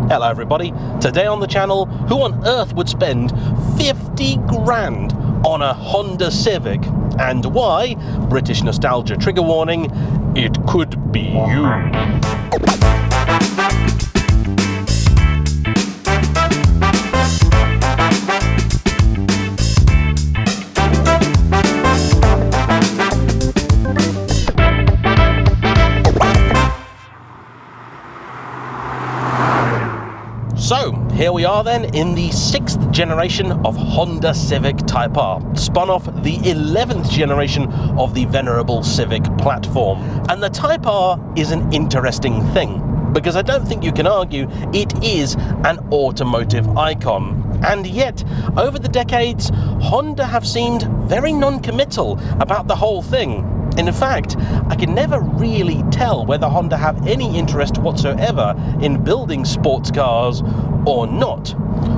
Hello everybody, today on the channel, who on earth would spend 50 grand on a Honda Civic? And why, British nostalgia trigger warning, it could be you. So, here we are then in the 6th generation of Honda Civic Type R, spun off the 11th generation of the venerable Civic platform. And the Type R is an interesting thing, because I don't think you can argue it is an automotive icon. And yet, over the decades, Honda have seemed very non-committal about the whole thing. In fact, I can never really tell whether Honda have any interest whatsoever in building sports cars or not.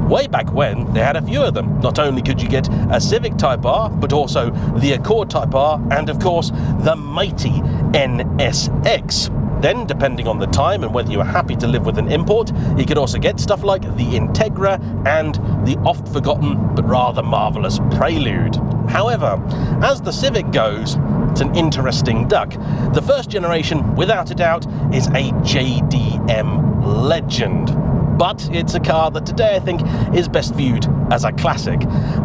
Way back when, they had a few of them. Not only could you get a Civic Type R, but also the Accord Type R, and of course, the mighty NSX. Then, depending on the time and whether you were happy to live with an import, you could also get stuff like the Integra and the oft-forgotten but rather marvellous Prelude. However, as the Civic goes, it's an interesting duck. The first generation, without a doubt, is a JDM legend. But it's a car that today I think is best viewed as a classic.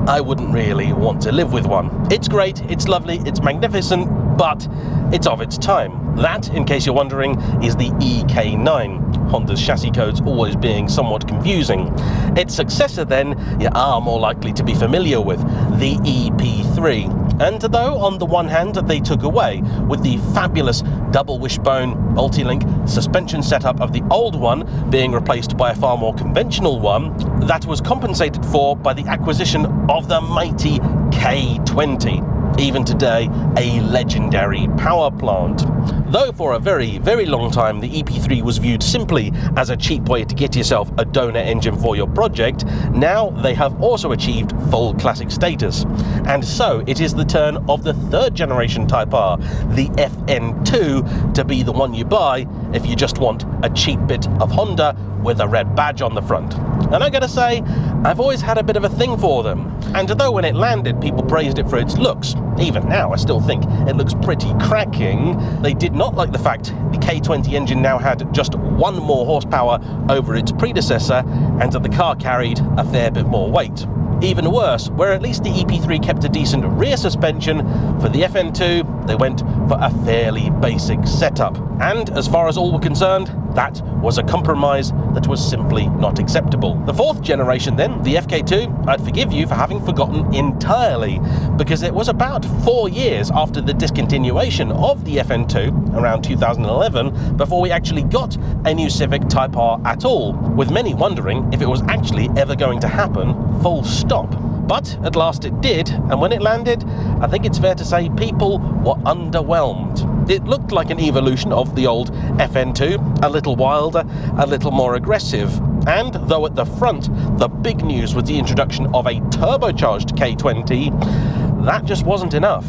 I wouldn't really want to live with one. It's great, it's lovely, it's magnificent, but it's of its time. That, in case you're wondering, is the EK9, Honda's chassis codes always being somewhat confusing. Its successor then, you are more likely to be familiar with, the EP3. And though on the one hand they took away with the fabulous double wishbone multi-link suspension setup of the old one being replaced by a far more conventional one, that was compensated for by the acquisition of the mighty K20. Even today, a legendary power plant. Though for a very, very long time the EP3 was viewed simply as a cheap way to get yourself a donor engine for your project, now they have also achieved full classic status. And so it is the turn of the 3rd generation Type R, the FN2, to be the one you buy if you just want a cheap bit of Honda with a red badge on the front. And I gotta say, I've always had a bit of a thing for them. And though when it landed, people praised it for its looks, even now I still think it looks pretty cracking, they did not like the fact the K20 engine now had just 1 more horsepower over its predecessor, and that the car carried a fair bit more weight. Even worse, where at least the EP3 kept a decent rear suspension, for the FN2 they went for a fairly basic setup. And as far as all were concerned, that was a compromise that was simply not acceptable. The 4th generation then, the FK2, I'd forgive you for having forgotten entirely, because it was about 4 years after the discontinuation of the FN2, around 2011, before we actually got a new Civic Type R at all, with many wondering if it was actually ever going to happen, full stop. But at last it did, and when it landed, I think it's fair to say people were underwhelmed. It looked like an evolution of the old FN2, a little wilder, a little more aggressive. And though at the front, the big news was the introduction of a turbocharged K20, that just wasn't enough.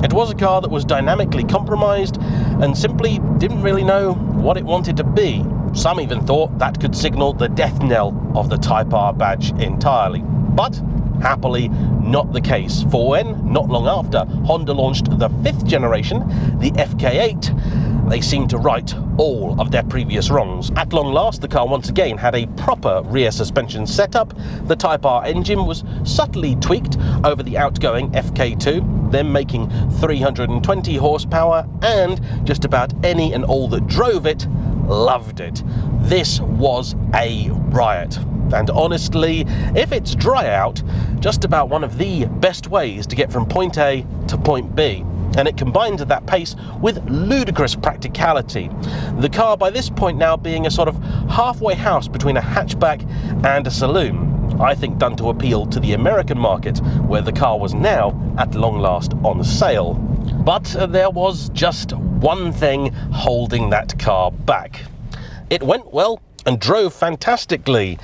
It was a car that was dynamically compromised and simply didn't really know what it wanted to be. Some even thought that could signal the death knell of the Type R badge entirely. But happily, not the case, for when, not long after, Honda launched the 5th generation, the FK8, they seemed to right all of their previous wrongs. At long last, the car once again had a proper rear suspension setup, the Type R engine was subtly tweaked over the outgoing FK2, then making 320 horsepower, and just about any and all that drove it loved it. This was a riot. And honestly, if it's dry out, just about one of the best ways to get from point A to point B. And it combined that pace with ludicrous practicality. The car by this point now being a sort of halfway house between a hatchback and a saloon. I think done to appeal to the American market, where the car was now at long last on sale. But there was just one thing holding that car back. It went well and drove fantastically,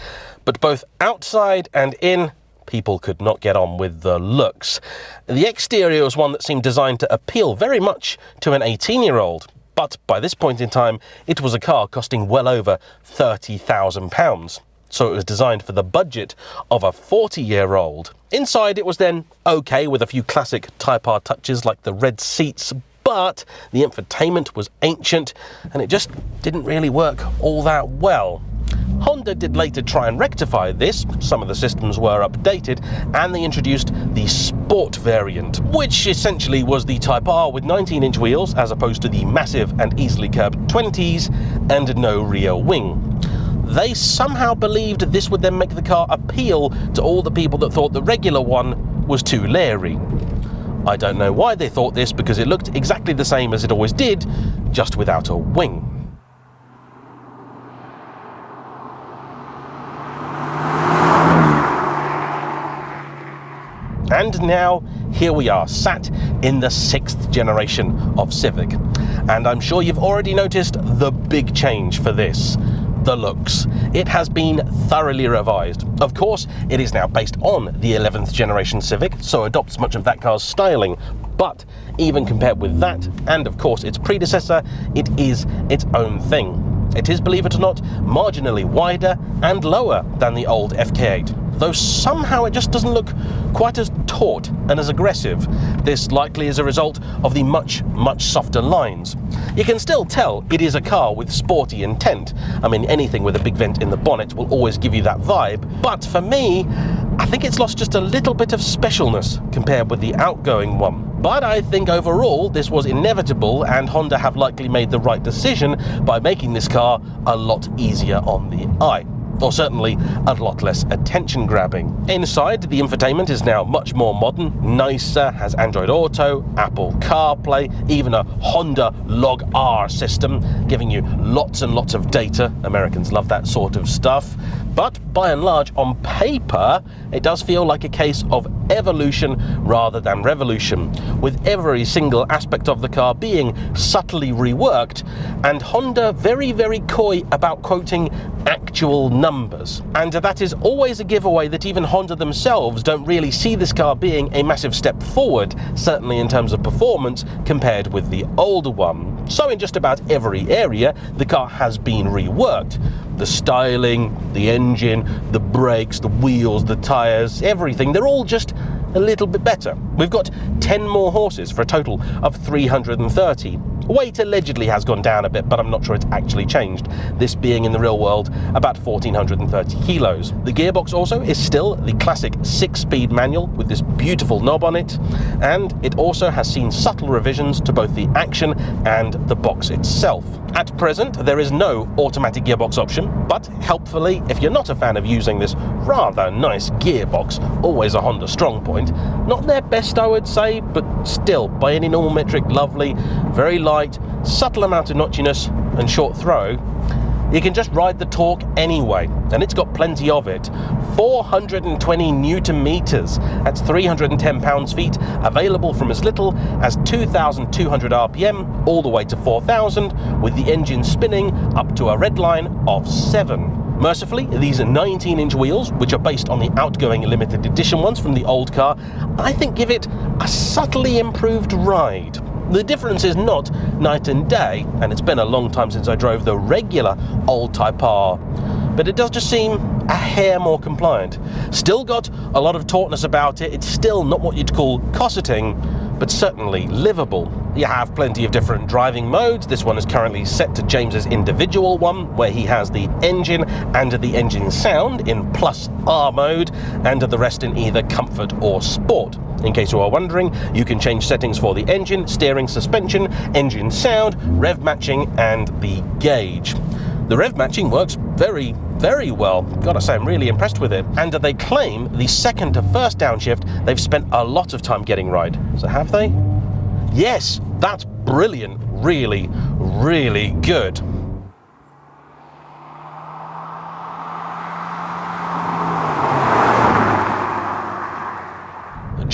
but both outside and in, people could not get on with the looks. The exterior was one that seemed designed to appeal very much to an 18-year-old. But by this point in time, it was a car costing well over £30,000. So it was designed for the budget of a 40-year-old. Inside it was then okay with a few classic Type R touches like the red seats, but the infotainment was ancient and it just didn't really work all that well. Honda did later try and rectify this. Some of the systems were updated and they introduced the Sport variant, which essentially was the Type R with 19-inch wheels as opposed to the massive and easily curbed 20s and no rear wing. They somehow believed this would then make the car appeal to all the people that thought the regular one was too leery. I don't know why they thought this, because it looked exactly the same as it always did, just without a wing. And now, here we are, sat in the 6th generation of Civic. And I'm sure you've already noticed the big change for this. The looks. It has been thoroughly revised. Of course, it is now based on the 11th generation Civic, so adopts much of that car's styling. But even compared with that, and of course its predecessor, it is its own thing. It is, believe it or not, marginally wider and lower than the old FK8, though somehow it just doesn't look quite as taut and as aggressive. This likely is a result of the much softer lines. You can still tell it is a car with sporty intent. I mean, anything with a big vent in the bonnet will always give you that vibe, but for me, I think it's lost just a little bit of specialness compared with the outgoing one. But I think overall this was inevitable, and Honda have likely made the right decision by making this car a lot easier on the eye. Or certainly a lot less attention grabbing. Inside, the infotainment is now much more modern, nicer, has Android Auto, Apple CarPlay, even a Honda Log R system, giving you lots and lots of data. Americans love that sort of stuff. But by and large, on paper, it does feel like a case of evolution rather than revolution, with every single aspect of the car being subtly reworked, and Honda very coy about quoting actual numbers. And that is always a giveaway that even Honda themselves don't really see this car being a massive step forward, certainly in terms of performance, compared with the older one. So in just about every area, the car has been reworked. The styling, the engine, the brakes, the wheels, the tyres, everything, they're all just a little bit better. We've got 10 more horses for a total of 330. Weight allegedly has gone down a bit, but I'm not sure it's actually changed, this being in the real world about 1,430 kilos. The gearbox also is still the classic 6-speed manual with this beautiful knob on it, and it also has seen subtle revisions to both the action and the box itself. At present, there is no automatic gearbox option, but helpfully, if you're not a fan of using this rather nice gearbox, always a Honda strong point, not their best I would say, but still, by any normal metric, lovely, very light, subtle amount of notchiness and short throw. You can just ride the torque anyway, and it's got plenty of it. 420 Newton meters, that's 310 pounds-feet, available from as little as 2,200 RPM all the way to 4,000, with the engine spinning up to a red line of 7. Mercifully, these 19-inch wheels, which are based on the outgoing limited edition ones from the old car, I think give it a subtly improved ride. The difference is not night and day, and it's been a long time since I drove the regular old Type R, but it does just seem a hair more compliant. Still got a lot of tautness about it. It's still not what you'd call cosseting, but certainly livable. You have plenty of different driving modes. This one is currently set to James's individual one, where he has the engine and the engine sound in plus R mode, and the rest in either comfort or sport. In case you are wondering, you can change settings for the engine, steering, suspension, engine sound, rev matching, and the gauge. The rev matching works very well. Gotta say, I'm really impressed with it. And they claim the second to first downshift they've spent a lot of time getting right. So have they? Yes, that's brilliant. Really good.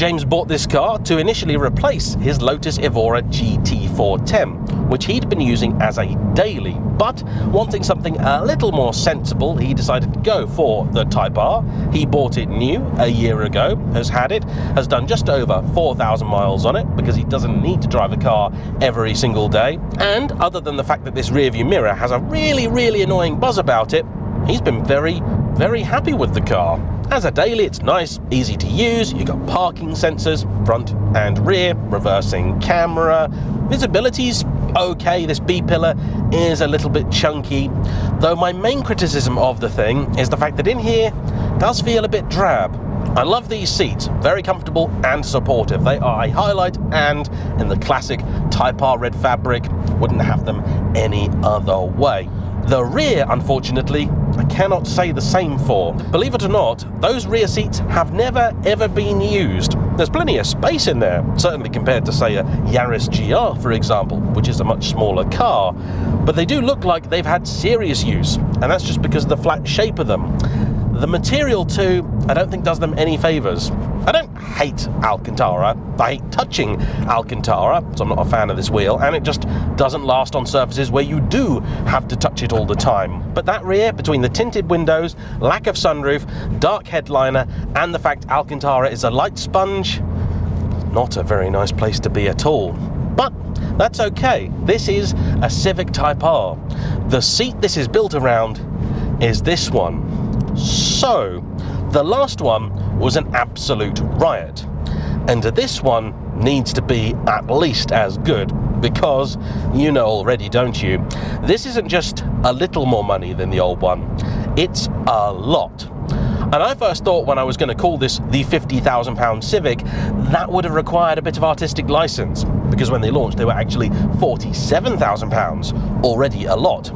James bought this car to initially replace his Lotus Evora GT410, which he'd been using as a daily, but wanting something a little more sensible, he decided to go for the Type R. He bought it new a year ago, has had it, has done just over 4,000 miles on it because he doesn't need to drive a car every single day, and other than the fact that this rear view mirror has a really annoying buzz about it, he's been very happy with the car. As a daily, it's nice, easy to use. You've got parking sensors, front and rear, reversing camera. Visibility's okay. This B-pillar is a little bit chunky, though my main criticism of the thing is the fact that in here it does feel a bit drab. I love these seats, very comfortable and supportive. They are a highlight, and in the classic Type R red fabric, wouldn't have them any other way. The rear, unfortunately, I cannot say the same for. Believe it or not, those rear seats have never ever been used. There's plenty of space in there, certainly compared to, say, a Yaris GR, for example, which is a much smaller car. But they do look like they've had serious use, and that's just because of the flat shape of them. The material too, I don't think does them any favours. I don't hate Alcantara, I hate touching Alcantara, so I'm not a fan of this wheel, and it just doesn't last on surfaces where you do have to touch it all the time. But that rear, between the tinted windows, lack of sunroof, dark headliner, and the fact Alcantara is a light sponge, not a very nice place to be at all. But that's okay, this is a Civic Type R. The seat this is built around is this one. So, the last one was an absolute riot, and this one needs to be at least as good, because you know already, don't you? This isn't just a little more money than the old one, it's a lot. And I first thought when I was going to call this the £50,000 Civic, that would have required a bit of artistic license, because when they launched they were actually £47,000, already a lot.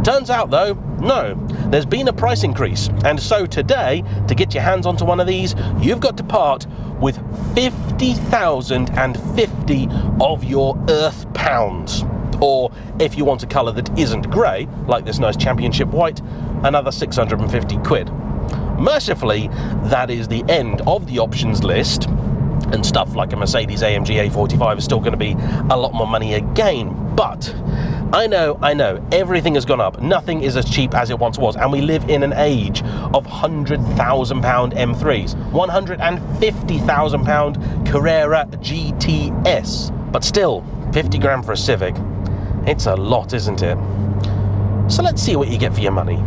Turns out though, no, there's been a price increase, and so today, to get your hands onto one of these, you've got to part with 50,050 of your earth pounds. Or, if you want a colour that isn't grey, like this nice championship white, another 650 quid. Mercifully, that is the end of the options list, and stuff like a Mercedes AMG A45 is still going to be a lot more money again, but I know, everything has gone up. Nothing is as cheap as it once was, and we live in an age of £100,000 M3s, £150,000 Carrera GTS. But still, 50 grand for a Civic, it's a lot, isn't it? So let's see what you get for your money.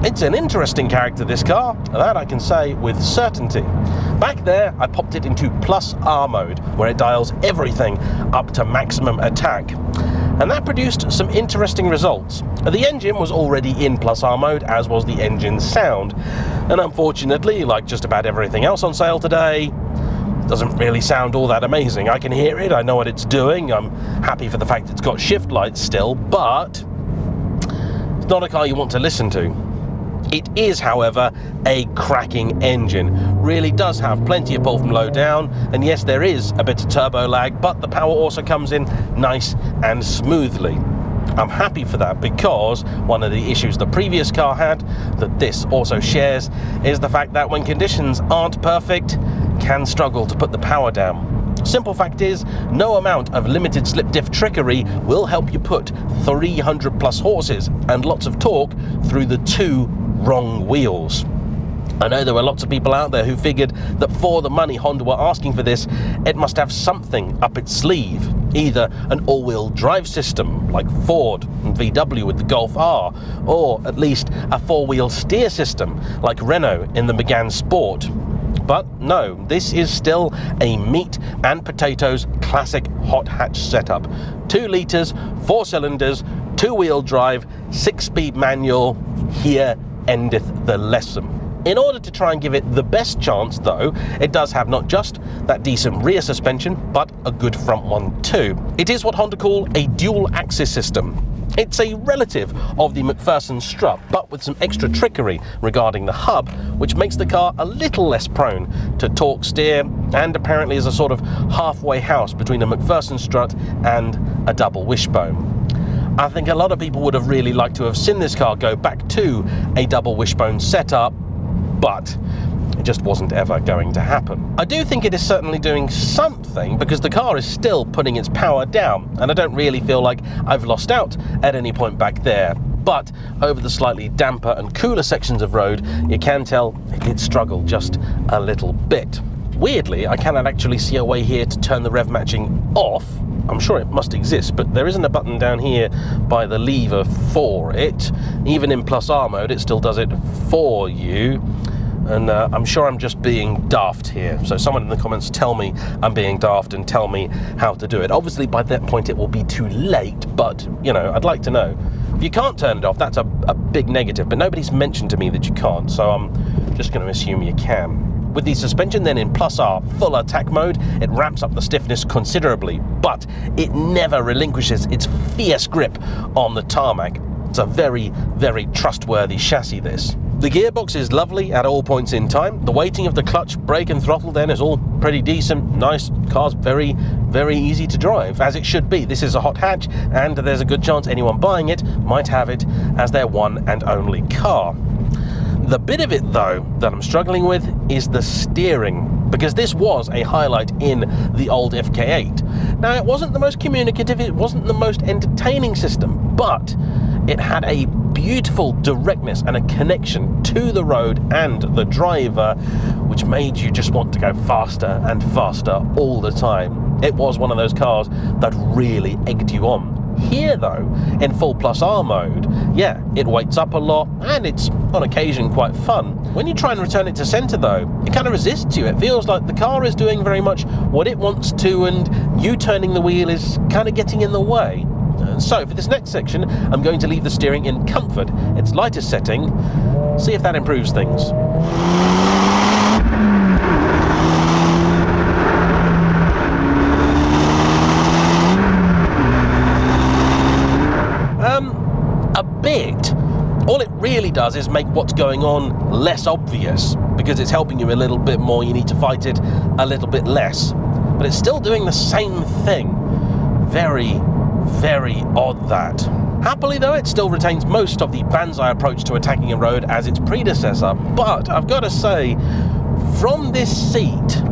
It's an interesting character, this car, that I can say with certainty. Back there, I popped it into Plus R mode, where it dials everything up to maximum attack. And that produced some interesting results. The engine was already in Plus R mode, as was the engine's sound. And unfortunately, like just about everything else on sale today, doesn't really sound all that amazing. I can hear it, I know what it's doing, I'm happy for the fact it's got shift lights still, but it's not a car you want to listen to. It is, however, a cracking engine. Really does have plenty of pull from low down, and yes, there is a bit of turbo lag, but the power also comes in nice and smoothly. I'm happy for that, because one of the issues the previous car had, that this also shares, is the fact that when conditions aren't perfect, can struggle to put the power down. Simple fact is, no amount of limited slip diff trickery will help you put 300 plus horses and lots of torque through the two wrong wheels. I know there were lots of people out there who figured that for the money Honda were asking for this, it must have something up its sleeve. Either an all-wheel drive system like Ford and VW with the Golf R, or at least a four-wheel steer system like Renault in the Megane Sport. But no, this is still a meat and potatoes classic hot hatch setup. 2 litres, 4 cylinders, 2-wheel drive, 6-speed manual. Here endeth the lesson. In order to try and give it the best chance though, it does have not just that decent rear suspension, but a good front one too. It is what Honda call a dual axis system. It's a relative of the McPherson strut, but with some extra trickery regarding the hub, which makes the car a little less prone to torque steer, and apparently is a sort of halfway house between a McPherson strut and a double wishbone. I think a lot of people would have really liked to have seen this car go back to a double wishbone setup, but it just wasn't ever going to happen. I do think it is certainly doing something, because the car is still putting its power down, and I don't really feel like I've lost out at any point back there. But over the slightly damper and cooler sections of road, you can tell it did struggle just a little bit. Weirdly, I cannot actually see a way here to turn the rev matching off. I'm sure it must exist, but there isn't a button down here by the lever for it. Even in Plus R mode, it still does it for you. And I'm sure I'm just being daft here. So someone in the comments tell me I'm being daft and tell me how to do it. Obviously, by that point, it will be too late, but, you know, I'd like to know. If you can't turn it off, that's a big negative, but nobody's mentioned to me that you can't, so I'm just going to assume you can. With the suspension then in Plus R full attack mode, it ramps up the stiffness considerably, but it never relinquishes its fierce grip on the tarmac. It's a very, very trustworthy chassis, this. The gearbox is lovely at all points in time. The weighting of the clutch, brake and throttle then is all pretty decent. Nice. Car's very, very easy to drive, as it should be. This is a hot hatch, and there's a good chance anyone buying it might have it as their one and only car. The bit of it, though, that I'm struggling with is the steering, because this was a highlight in the old FK8. Now, it wasn't the most communicative, it wasn't the most entertaining system, but it had a beautiful directness and a connection to the road and the driver, which made you just want to go faster and faster all the time. It was one of those cars that really egged you on. Here though, in full Plus R mode, yeah, it weights up a lot and it's on occasion quite fun. When you try and return it to center though, it kind of resists you. It feels like the car is doing very much what it wants to, and you turning the wheel is kind of getting in the way. So for this next section, I'm going to leave the steering in comfort, its lightest setting, see if that improves things. A bit. All it really does is make what's going on less obvious, because it's helping you a little bit more, you need to fight it a little bit less. But it's still doing the same thing. Very, very odd that. Happily though, it still retains most of the Banzai approach to attacking a road as its predecessor, but I've got to say, from this seat,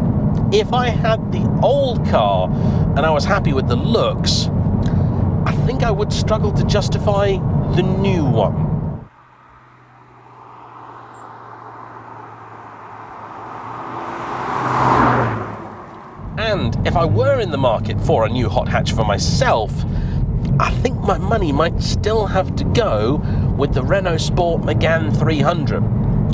if I had the old car and I was happy with the looks, I think I would struggle to justify the new one. And if I were in the market for a new hot hatch for myself, I think my money might still have to go with the Renault Sport Megane 300,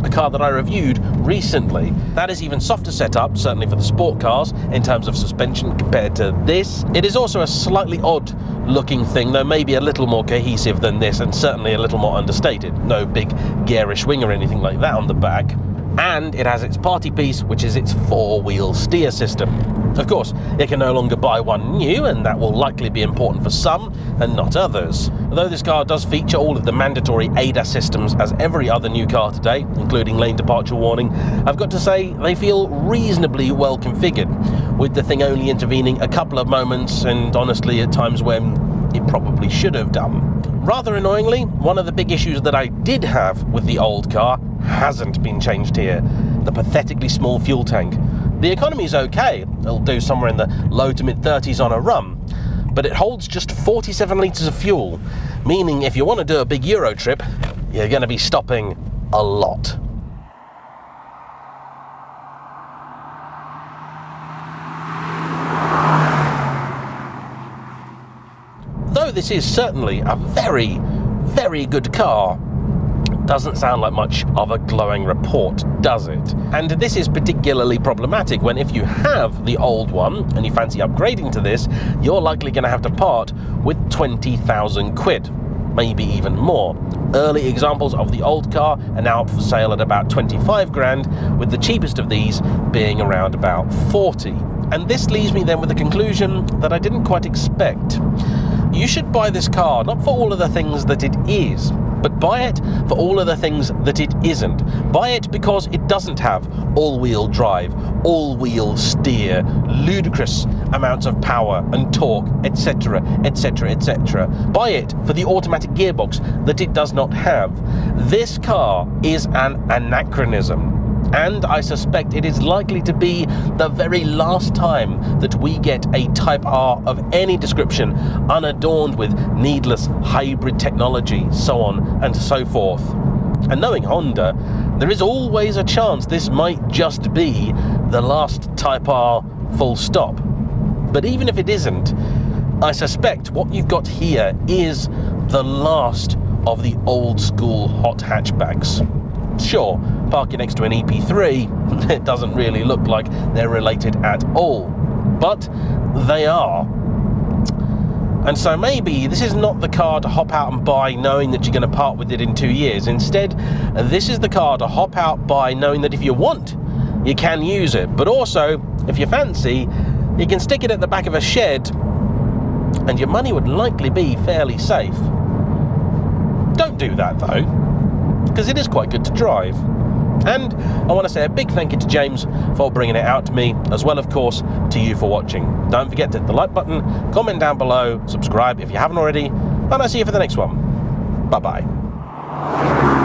a car that I reviewed recently. That is even softer setup, certainly for the sport cars, in terms of suspension compared to this. It is also a slightly odd looking thing, though maybe a little more cohesive than this, and certainly a little more understated. No big garish wing or anything like that on the back. And it has its party piece, which is its four-wheel steer system. Of course, it can no longer buy one new, and that will likely be important for some and not others. Although this car does feature all of the mandatory ADAS systems as every other new car today, including lane departure warning, I've got to say they feel reasonably well configured, with the thing only intervening a couple of moments, and honestly at times when it probably should have done. Rather annoyingly, one of the big issues that I did have with the old car hasn't been changed here: the pathetically small fuel tank. The economy is okay, it'll do somewhere in the low to mid 30s on a run, but it holds just 47 litres of fuel, meaning if you want to do a big Euro trip, you're going to be stopping a lot. Though this is certainly a very, very good car, doesn't sound like much of a glowing report, does it? And this is particularly problematic when, if you have the old one and you fancy upgrading to this, you're likely going to have to part with 20,000 quid. maybe even more. Early examples of the old car are now up for sale at about 25 grand, with the cheapest of these being around about 40. And this leaves me then with a conclusion that I didn't quite expect. You should buy this car not for all of the things that it is, but buy it for all of the things that it isn't. Buy it because it doesn't have all-wheel drive, all-wheel steer, ludicrous amounts of power and torque, etc, etc, etc. Buy it for the automatic gearbox that it does not have. This car is an anachronism. And I suspect it is likely to be the very last time that we get a Type R of any description unadorned with needless hybrid technology, so on and so forth. And knowing Honda, there is always a chance this might just be the last Type R full stop. But even if it isn't, I suspect what you've got here is the last of the old school hot hatchbacks. Sure, parking next to an EP3, it doesn't really look like they're related at all, but they are. And so maybe this is not the car to hop out and buy knowing that you're going to part with it in 2 years. Instead, this is the car to hop out by knowing that if you want, you can use it. But also, if you fancy, you can stick it at the back of a shed and your money would likely be fairly safe. Don't do that though, because it is quite good to drive. And I want to say a big thank you to James for bringing it out to me, as well, of course, to you for watching. Don't forget to hit the like button, comment down below, subscribe if you haven't already, and I'll see you for the next one. Bye-bye.